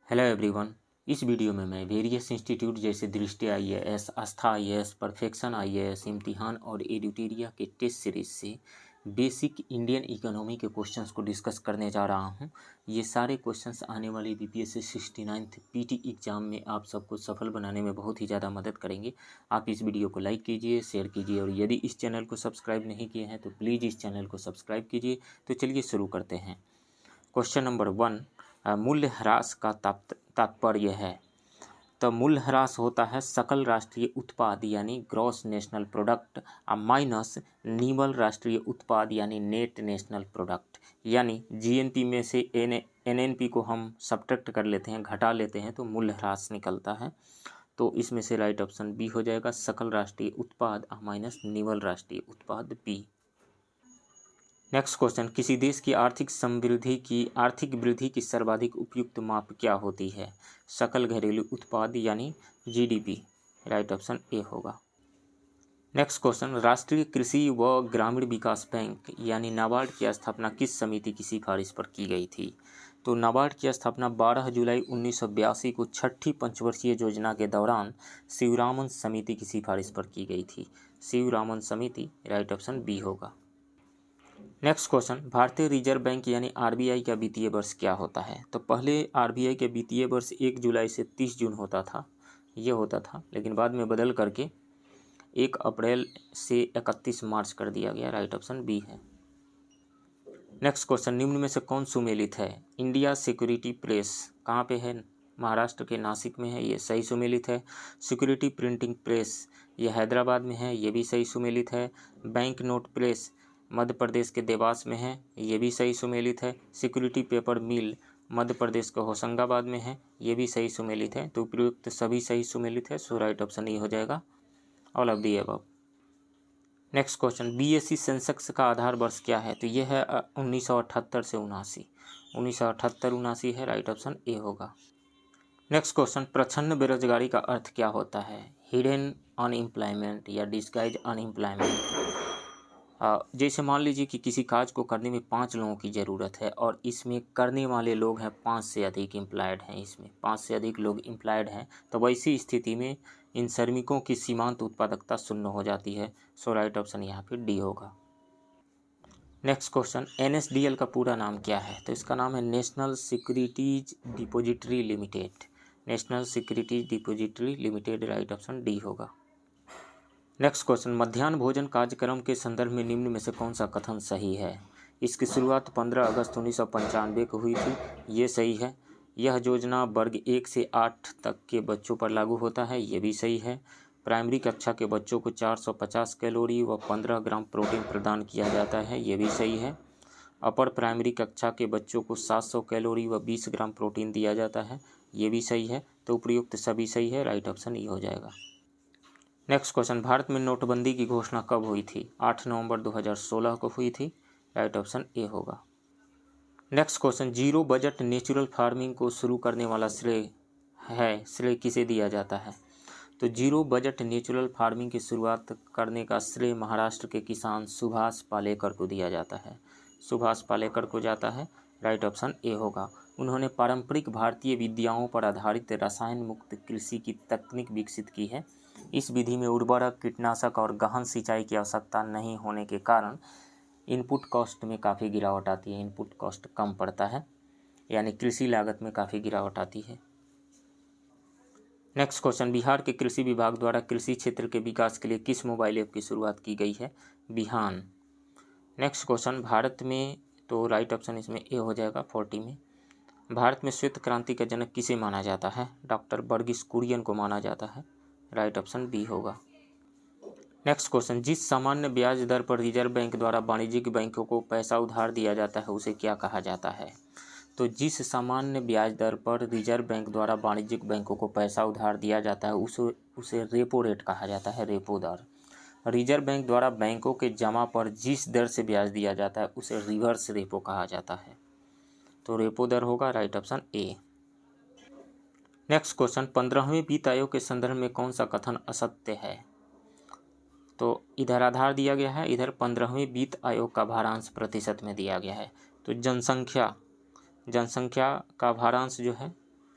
Hello everyone. इस video में मैं वेरियस इंस्टीट्यूट जैसे दृष्टि आईएएस, आस्था आईएएस, परफेक्शन आईएएस, इम्तिहान और एडिटोरिया के टेस्ट सीरीज से बेसिक इंडियन इकोनॉमी के क्वेश्चंस को डिस्कस करने जा रहा हूं। ये सारे क्वेश्चंस आने वाली बीपीएससी 69th पीटी एग्ज़ाम में आप सबको सफल बनाने में बहुत ही ज़्यादा मदद करेंगे। आप इस वीडियो को लाइक कीजिए, शेयर कीजिए और यदि इस चैनल को सब्सक्राइब नहीं किए हैं तो प्लीज़ इस चैनल को सब्सक्राइब कीजिए। तो चलिए शुरू करते हैं। क्वेश्चन नंबर 1, मूल्यह्रास का तात्पर्य है। तो मूल्यह्रास होता है सकल राष्ट्रीय उत्पाद यानी ग्रॉस नेशनल प्रोडक्ट माइनस निवल राष्ट्रीय उत्पाद यानी नेट नेशनल प्रोडक्ट, यानी जीएनपी में से एनएनपी को हम सब्ट्रैक्ट कर लेते हैं, घटा लेते हैं तो मूल्यह्रास निकलता है। तो इसमें से राइट ऑप्शन बी हो जाएगा, सकल राष्ट्रीय उत्पाद माइनस निवल राष्ट्रीय उत्पाद बी। नेक्स्ट क्वेश्चन, किसी देश की आर्थिक वृद्धि की सर्वाधिक उपयुक्त माप क्या होती है? सकल घरेलू उत्पाद यानी जीडीपी। राइट ऑप्शन ए होगा। नेक्स्ट क्वेश्चन, राष्ट्रीय कृषि व ग्रामीण विकास बैंक यानी नाबार्ड की स्थापना किस समिति की सिफारिश पर की गई थी? तो नाबार्ड की स्थापना 12 जुलाई 1982 को छठी पंचवर्षीय योजना के दौरान शिवरामन समिति की सिफारिश पर की गई थी। शिवरामन समिति। राइट ऑप्शन बी होगा। नेक्स्ट क्वेश्चन, भारतीय रिजर्व बैंक यानी आरबीआई का वित्तीय वर्ष क्या होता है? तो पहले आरबीआई के वित्तीय वर्ष 1 जुलाई से 30 जून होता था, लेकिन बाद में बदल करके 1 अप्रैल से 31 मार्च कर दिया गया। राइट ऑप्शन बी है। नेक्स्ट क्वेश्चन, निम्न में से कौन सुमेलित है? इंडिया सिक्योरिटी प्रेस कहाँ पे है? महाराष्ट्र के नासिक में है, ये सही सुमेलित है। सिक्योरिटी प्रिंटिंग प्रेस ये हैदराबाद में है, ये भी सही सुमेलित है। Bank note press Madhya Pradesh के देवास में है, ये भी सही सुमेलित है। सिक्योरिटी पेपर मिल मध्य प्रदेश के होशंगाबाद में है, ये भी सही सुमेलित है। तो उपयुक्त सभी सही सुमेलित है। सो राइट ऑप्शन ये हो जाएगा, all of the above. Next question, BSE Sensex का आधार वर्ष क्या है? तो ये है 1978 से 79, 1978-79 है। राइट ऑप्शन ए होगा। नेक्स्ट क्वेश्चन, प्रच्छन्न बेरोजगारी का अर्थ क्या होता है? हिडन अनएम्प्लॉयमेंट या डिस्गाइज अनएम्प्लॉयमेंट। जैसे मान लीजिए कि किसी काज को करने में 5 लोगों की ज़रूरत है और इसमें करने वाले लोग हैं 5 से अधिक एम्प्लॉयड हैं, इसमें 5 से अधिक लोग एम्प्लॉयड हैं, तो वैसी स्थिति में इन श्रमिकों की सीमांत उत्पादकता 0 हो जाती है। सो राइट ऑप्शन यहाँ पे डी होगा। नेक्स्ट क्वेश्चन, एनएसडीएल का पूरा नाम क्या है? तो इसका नाम है national securities depository limited. National securities depository limited. Right option D होगा। नेक्स्ट क्वेश्चन, मध्याह्न भोजन कार्यक्रम के संदर्भ में निम्न में से कौन सा कथन सही है? इसकी शुरुआत 15 अगस्त 1995 को हुई थी, ये सही है। यह योजना वर्ग 1 से 8 तक के बच्चों पर लागू होता है, ये भी सही है। प्राइमरी कक्षा के बच्चों को 450 कैलोरी व 15 ग्राम प्रोटीन प्रदान किया जाता है, ये भी सही है। अपर प्राइमरी कक्षा के बच्चों को 700 कैलोरी व 20 ग्राम प्रोटीन दिया जाता है, ये भी सही है। तो उपयुक्त सभी सही है। राइट ऑप्शन ये हो जाएगा। नेक्स्ट क्वेश्चन, भारत में नोटबंदी की घोषणा कब हुई थी? 8 नवंबर 2016 को हुई थी। राइट ऑप्शन ए होगा। Next question, zero budget natural farming को शुरू करने वाला श्रेय किसे दिया जाता है? तो जीरो बजट नेचुरल फार्मिंग की शुरुआत करने का श्रेय महाराष्ट्र के किसान सुभाष पालेकर को दिया जाता है। सुभाष पालेकर को जाता है। राइट ऑप्शन ए होगा। उन्होंने पारंपरिक भारतीय विद्याओं पर आधारित रसायन मुक्त कृषि की तकनीक विकसित की है। इस विधि में उर्वरक, कीटनाशक और गहन सिंचाई की आवश्यकता नहीं होने के कारण इनपुट कॉस्ट में काफ़ी गिरावट आती है। इनपुट कॉस्ट कम पड़ता है, यानी कृषि लागत में काफ़ी गिरावट आती है। नेक्स्ट क्वेश्चन, बिहार के कृषि विभाग द्वारा कृषि क्षेत्र के विकास के लिए किस मोबाइल ऐप की शुरुआत की गई है? बिहान। नेक्स्ट क्वेश्चन, भारत में, तो राइट ऑप्शन इसमें ए हो जाएगा 40 में। भारत में श्वेत क्रांति का जनक किसे माना जाता है? डॉक्टर वर्गीस कुरियन को माना जाता है। राइट ऑप्शन बी होगा। नेक्स्ट क्वेश्चन, जिस सामान्य ब्याज दर पर रिजर्व बैंक द्वारा वाणिज्यिक बैंकों को पैसा उधार दिया जाता है उसे क्या कहा जाता है? तो जिस सामान्य ब्याज दर पर रिजर्व बैंक द्वारा वाणिज्यिक बैंकों को पैसा उधार दिया जाता है उसे रेपो रेट कहा जाता है, रेपो दर। रिजर्व बैंक द्वारा बैंकों के जमा पर जिस दर से ब्याज दिया जाता है उसे रिवर्स रेपो कहा जाता है। तो रेपो दर होगा। Right option A. Next question, 15वें वित्त आयोग के संदर्भ में कौन सा कथन असत्य है? तो इधर आधार दिया गया है, इधर 15वें वित्त आयोग का भारांश प्रतिशत में दिया गया है। तो जनसंख्या का भारांश जो है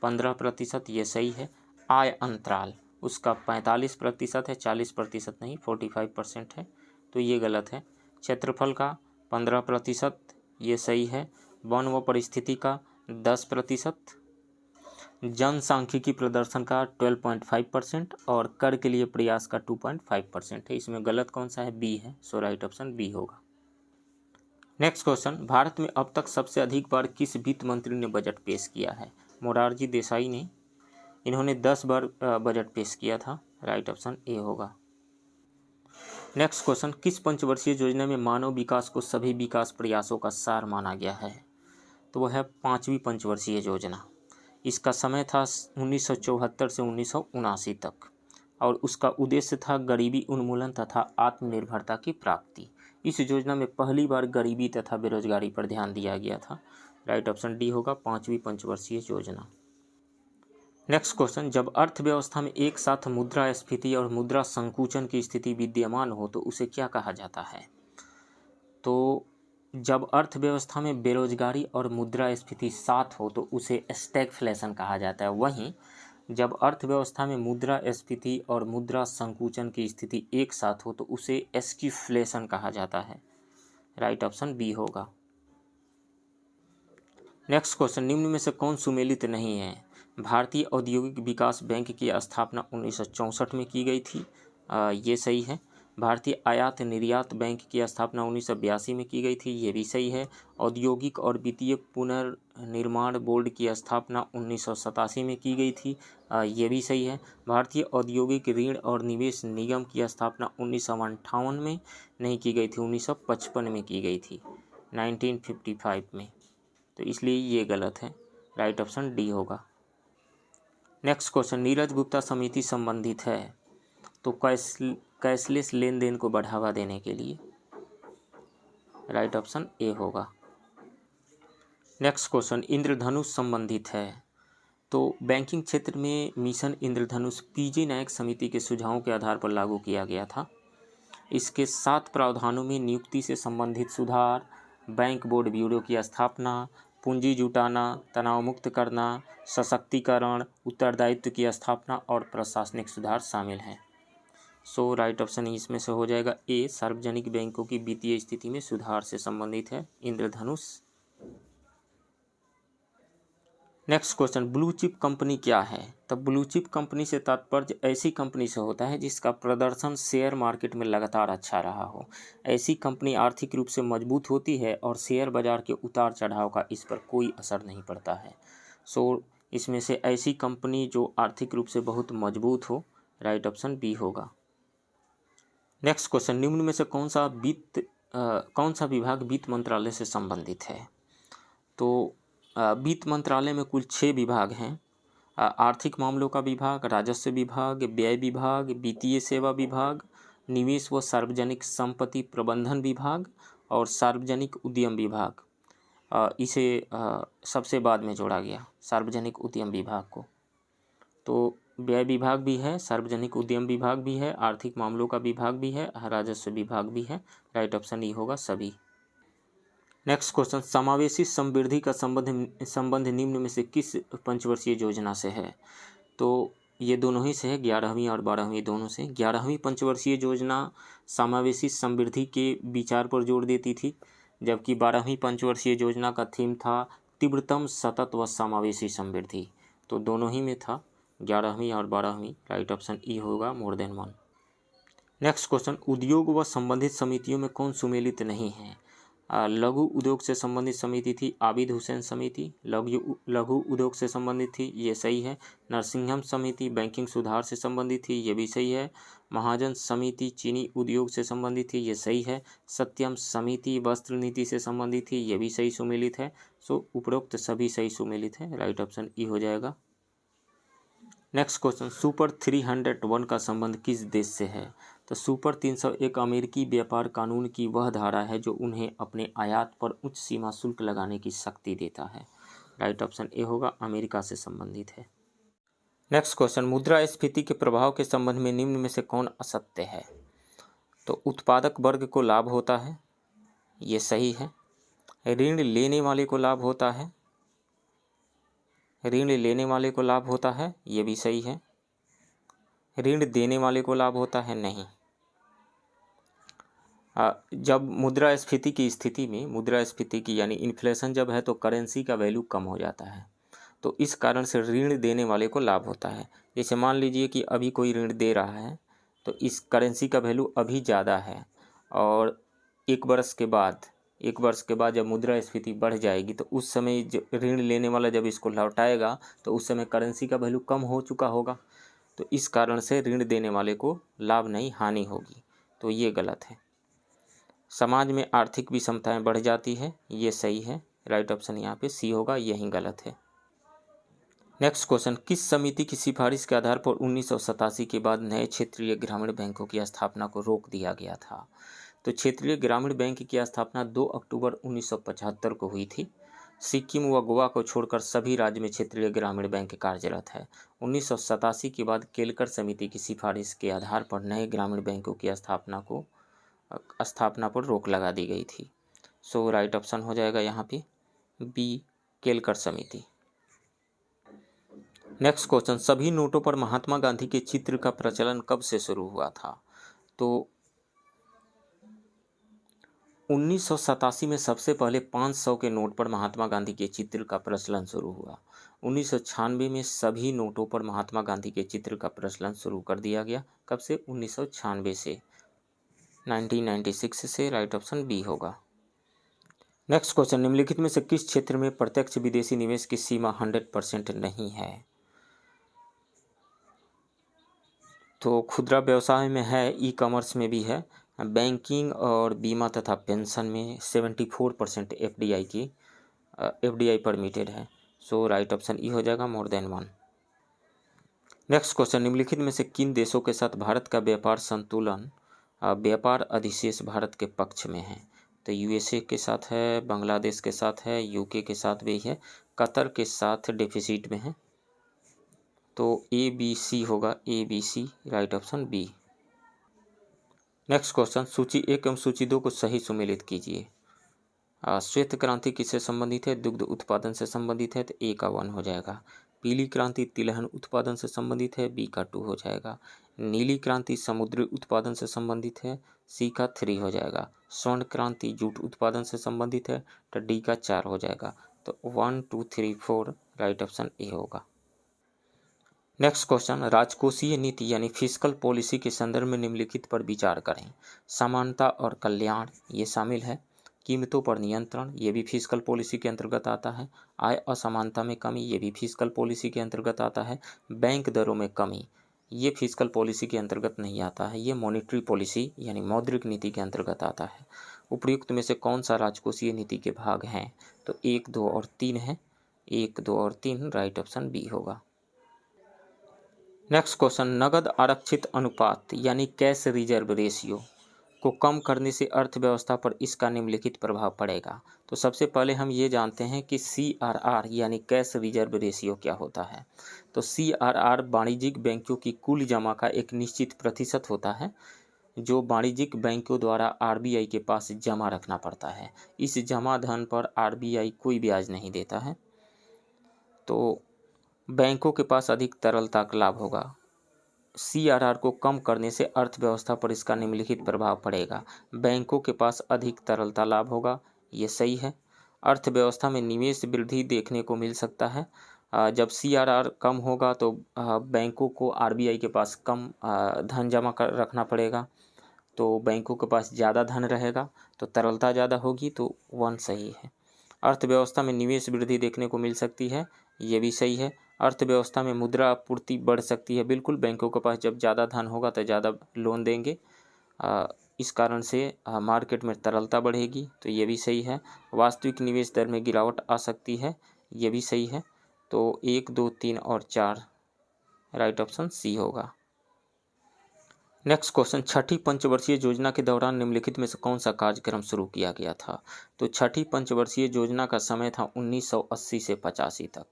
15%, ये सही है। आय अंतराल उसका 45% है, 40% नहीं, 45% है, तो ये गलत है। क्षेत्रफल का 15%, ये सही है। वन व परिस्थिति का 10%, जनसांख्यिकी प्रदर्शन का 12.5% और कर के लिए प्रयास का 2.5% है। इसमें गलत कौन सा है? बी है, सो राइट ऑप्शन बी होगा। नेक्स्ट क्वेश्चन, भारत में अब तक सबसे अधिक बार किस वित्त मंत्री ने बजट पेश किया है? मोरारजी देसाई ने, इन्होंने 10 बार बजट पेश किया था, राइट ऑप्शन ए होगा। नेक्स्ट क्वेश्चन, किस पंचवर्षीय योजना में मानव विकास को सभी विकास प्रयासों का सार माना गया है? तो वह है 5वीं पंचवर्षीय योजना। इसका समय था 1974 से 1979 तक और उसका उद्देश्य था गरीबी उन्मूलन तथा आत्मनिर्भरता की प्राप्ति। इस योजना में पहली बार गरीबी तथा बेरोजगारी पर ध्यान दिया गया था, राइट ऑप्शन डी होगा, 5वीं पंचवर्षीय योजना। नेक्स्ट क्वेश्चन, जब अर्थव्यवस्था में एक साथ मुद्रास्फीति और मुद्रा संकुचन की स्थिति विद्यमान हो तो उसे क्या कहा जाता है? तो जब अर्थव्यवस्था में बेरोजगारी और मुद्रास्फीति साथ हो तो उसे स्टैगफ्लेशन कहा जाता है। वहीं जब अर्थव्यवस्था में मुद्रास्फीति और मुद्रा संकुचन की स्थिति एक साथ हो तो उसे स्कीफ्लेशन कहा जाता है, राइट ऑप्शन बी होगा। नेक्स्ट क्वेश्चन, निम्न में से कौन सुमेलित नहीं है? भारतीय औद्योगिक विकास बैंक की स्थापना 1964 में की गई थी, ये सही है। भारतीय आयात निर्यात बैंक की स्थापना 1982 में की गई थी, ये भी सही है। औद्योगिक और वित्तीय पुनर्निर्माण बोर्ड की स्थापना 1987 में की गई थी, ये भी सही है। भारतीय औद्योगिक ऋण और निवेश निगम की स्थापना 1958 में नहीं की गई थी, 1955 में की गई थी, 1955 में, तो इसलिए ये गलत है, राइट ऑप्शन डी होगा। नेक्स्ट क्वेश्चन, नीरज गुप्ता समिति संबंधित है तो कैशलेस लेन देन को बढ़ावा देने के लिए, राइट ऑप्शन ए होगा। नेक्स्ट क्वेश्चन, इंद्रधनुष संबंधित है तो बैंकिंग क्षेत्र में मिशन इंद्रधनुष पीजे नायक समिति के सुझावों के आधार पर लागू किया गया था। इसके 7 प्रावधानों में नियुक्ति से संबंधित सुधार, बैंक बोर्ड ब्यूरो की स्थापना, पूंजी जुटाना, तनाव मुक्त करना, सशक्तिकरण, उत्तरदायित्व की स्थापना और प्रशासनिक सुधार शामिल हैं। सो राइट ऑप्शन इसमें से हो जाएगा ए, सार्वजनिक बैंकों की वित्तीय स्थिति में सुधार से संबंधित है Indradhanush. Next question, blue chip company क्या है? तो ब्लू चिप कंपनी से तात्पर्य ऐसी कंपनी से होता है जिसका प्रदर्शन शेयर मार्केट में लगातार अच्छा रहा हो। ऐसी कंपनी आर्थिक रूप से मजबूत होती है और शेयर बाजार के उतार चढ़ाव का इस पर कोई असर नहीं पड़ता है। सो इसमें से ऐसी कंपनी जो आर्थिक रूप से बहुत मजबूत हो, राइट ऑप्शन बी होगा। नेक्स्ट क्वेश्चन, निम्न में से कौन सा विभाग वित्त मंत्रालय से संबंधित है? तो वित्त मंत्रालय में कुल 6 विभाग हैं, आर्थिक मामलों का विभाग, राजस्व विभाग, व्यय विभाग, वित्तीय सेवा विभाग, निवेश व सार्वजनिक संपत्ति प्रबंधन विभाग और सार्वजनिक उद्यम विभाग। इसे सबसे बाद में जोड़ा गया, सार्वजनिक उद्यम विभाग को। तो व्यय विभाग भी है, सार्वजनिक उद्यम विभाग भी है, आर्थिक मामलों का विभाग भी है, राजस्व विभाग भी है, राइट ऑप्शन ई होगा सभी। नेक्स्ट क्वेश्चन, समावेशी समृद्धि का संबंध निम्न में से किस पंचवर्षीय योजना से है? तो ये दोनों ही से है, 11वीं और 12वीं दोनों से। 11वीं पंचवर्षीय योजना समावेशी समृद्धि के विचार पर जोर देती थी, जबकि 12वीं पंचवर्षीय योजना का थीम था तीव्रतम सतत व समावेशी समृद्धि। तो दोनों ही में था, 11वीं और 12वीं, राइट ऑप्शन ई होगा, मोर देन 1। नेक्स्ट क्वेश्चन, उद्योग व संबंधित समितियों में कौन सुमेलित नहीं है? लघु उद्योग से संबंधित समिति थी आबिद हुसैन समिति, लघु उद्योग से संबंधित थी, ये सही है। नरसिंहम समिति बैंकिंग सुधार से संबंधित थी, ये भी सही है। महाजन समिति चीनी उद्योग से संबंधित थी, ये सही है। सत्यम समिति वस्त्र नीति से संबंधित थी, ये भी सही सुमेलित है। सो उपरोक्त सभी सही सुमेलित है, राइट ऑप्शन ई हो जाएगा। नेक्स्ट क्वेश्चन, सुपर 301 का संबंध किस देश से है? तो सुपर 301 अमेरिकी व्यापार कानून की वह धारा है जो उन्हें अपने आयात पर उच्च सीमा शुल्क लगाने की शक्ति देता है, राइट ऑप्शन ए होगा, अमेरिका से संबंधित है। नेक्स्ट क्वेश्चन, मुद्रास्फीति के प्रभाव के संबंध में निम्न में से कौन असत्य है? तो उत्पादक वर्ग को लाभ होता है, ये सही है। ऋण लेने वाले को लाभ होता है, ऋण लेने वाले को लाभ होता है, ये भी सही है। ऋण देने वाले को लाभ होता है, नहीं। जब मुद्रास्फीति की स्थिति में, मुद्रास्फीति की यानी इन्फ्लेशन जब है तो करेंसी का वैल्यू कम हो जाता है, तो इस कारण से ऋण देने वाले को लाभ होता है। जैसे मान लीजिए कि अभी कोई ऋण दे रहा है तो इस करेंसी का वैल्यू अभी ज़्यादा है, और एक वर्ष के बाद जब मुद्रास्फीति बढ़ जाएगी तो उस समय जो ऋण लेने वाला जब इसको लौटाएगा तो उस समय करेंसी का वैल्यू कम हो चुका होगा, तो इस कारण से ऋण देने वाले को लाभ नहीं हानि होगी, तो ये गलत है। समाज में आर्थिक विषमताएं बढ़ जाती है, ये सही है। राइट ऑप्शन यहाँ पे सी होगा, यही गलत है। नेक्स्ट क्वेश्चन, किस समिति की सिफारिश के आधार पर 1987 के बाद नए क्षेत्रीय ग्रामीण बैंकों की स्थापना को रोक दिया गया था? तो क्षेत्रीय ग्रामीण बैंक की स्थापना 2 अक्टूबर 1975 को हुई थी। सिक्किम व गोवा को छोड़कर सभी राज्य में क्षेत्रीय ग्रामीण बैंक कार्यरत है। 1987 के बाद केलकर समिति की सिफारिश के आधार पर नए ग्रामीण बैंकों की स्थापना पर रोक लगा दी गई थी। सो राइट ऑप्शन हो जाएगा यहाँ पे बी, केलकर समिति। नेक्स्ट क्वेश्चन, सभी नोटों पर महात्मा गांधी के चित्र का प्रचलन कब से शुरू हुआ था? तो 1987 में सबसे पहले 500 के नोट पर महात्मा गांधी के चित्र का प्रचलन शुरू हुआ। 1996 में सभी नोटों पर महात्मा गांधी के चित्र का प्रचलन शुरू कर दिया गया। कब से? 1996 से, 1996 से। राइट ऑप्शन बी होगा। नेक्स्ट क्वेश्चन, निम्नलिखित में से किस क्षेत्र में प्रत्यक्ष विदेशी निवेश की सीमा 100% नहीं है? तो खुदरा व्यवसाय में है, ई कॉमर्स में भी है, बैंकिंग और बीमा तथा पेंशन में 74% एफडीआई परमिटेड है। सो राइट ऑप्शन ई हो जाएगा, मोर देन 1। नेक्स्ट क्वेश्चन, निम्नलिखित में से किन देशों के साथ भारत का व्यापार अधिशेष भारत के पक्ष में है? तो यूएसए के साथ है, बांग्लादेश के साथ है, यूके के साथ भी है, कतर के साथ डेफिसिट में है। तो ए बी सी होगा, A B C. Right option B. Next question, सूची 1 एवं सूची 2 को सही सुमेलित कीजिए। श्वेत क्रांति किससे संबंधित है? दुग्ध उत्पादन से संबंधित है, तो ए का 1 हो जाएगा। पीली क्रांति तिलहन उत्पादन से संबंधित है, बी का 2 हो जाएगा। नीली क्रांति समुद्री उत्पादन से संबंधित है, सी का 3 हो जाएगा। स्वर्ण क्रांति जूट उत्पादन से संबंधित है, तो डी का 4 हो जाएगा। तो 1 2 3 4 राइट ऑप्शन ए होगा। नेक्स्ट क्वेश्चन, राजकोषीय नीति यानी फिस्कल पॉलिसी के संदर्भ में निम्नलिखित पर विचार करें। समानता और कल्याण, ये शामिल है। कीमतों पर नियंत्रण, ये भी फिस्कल पॉलिसी के अंतर्गत आता है। आय असमानता में कमी, ये भी फिस्कल पॉलिसी के अंतर्गत आता है। बैंक दरों में कमी, ये फिस्कल पॉलिसी के अंतर्गत नहीं आता है, ये मॉनेटरी पॉलिसी यानी मौद्रिक नीति के अंतर्गत आता है। उपयुक्त में से कौन सा राजकोषीय नीति के भाग हैं? तो 1 2 और 3 है, 1 2 और 3। राइट ऑप्शन बी होगा। नेक्स्ट क्वेश्चन, नगद आरक्षित अनुपात यानी कैश रिजर्व रेशियो को कम करने से अर्थव्यवस्था पर इसका निम्नलिखित प्रभाव पड़ेगा। तो सबसे पहले हम ये जानते हैं कि CRR यानी कैश रिजर्व रेशियो क्या होता है। तो CRR वाणिज्यिक बैंकों की कुल जमा का एक निश्चित प्रतिशत होता है, जो वाणिज्यिक बैंकों द्वारा RBI के पास जमा रखना पड़ता है। इस जमा धन पर RBI कोई ब्याज नहीं देता है, तो बैंकों के पास अधिक तरलता का लाभ होगा। CRR को कम करने से अर्थव्यवस्था पर इसका निम्नलिखित प्रभाव पड़ेगा। बैंकों के पास अधिक तरलता लाभ होगा, ये सही है। अर्थव्यवस्था में निवेश वृद्धि देखने को मिल सकता है। जब CRR कम होगा तो बैंकों को RBI के पास कम धन जमा कर रखना पड़ेगा, तो बैंकों के पास ज़्यादा धन रहेगा तो तरलता ज़्यादा होगी, तो 1 सही है। अर्थव्यवस्था में निवेश वृद्धि देखने को मिल सकती है, ये भी सही है। अर्थव्यवस्था में मुद्रा आपूर्ति बढ़ सकती है, बिल्कुल। बैंकों के पास जब ज़्यादा धन होगा तो ज़्यादा लोन देंगे, इस कारण से मार्केट में तरलता बढ़ेगी, तो ये भी सही है। वास्तविक निवेश दर में गिरावट आ सकती है, ये भी सही है। तो 1 2 3 और 4 राइट ऑप्शन सी होगा। नेक्स्ट क्वेश्चन, छठी पंचवर्षीय योजना के दौरान निम्नलिखित में से कौन सा कार्यक्रम शुरू किया गया था? तो छठी पंचवर्षीय योजना का समय था 1980 से 85 तक,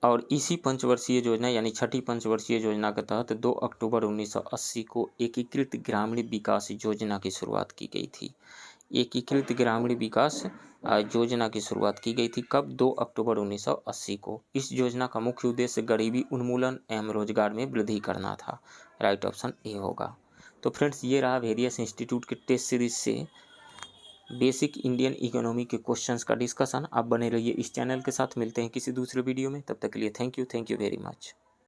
और इसी पंचवर्षीय योजना यानी छठी पंचवर्षीय योजना के तहत 2 अक्टूबर 1980 को एकीकृत ग्रामीण विकास योजना की शुरुआत की गई थी। एकीकृत ग्रामीण विकास योजना की शुरुआत की गई थी। कब? 2 अक्टूबर 1980 को। इस योजना का मुख्य उद्देश्य गरीबी उन्मूलन एवं रोजगार में वृद्धि करना था। राइट ऑप्शन ए होगा। तो फ्रेंड्स, ये रहा वेरियस इंस्टीट्यूट के टेस्ट सीरीज से बेसिक इंडियन इकोनॉमी के क्वेश्चंस का डिस्कशन। आप बने रहिए इस चैनल के साथ। मिलते हैं किसी दूसरे वीडियो में, तब तक के लिए थैंक यू वेरी मच।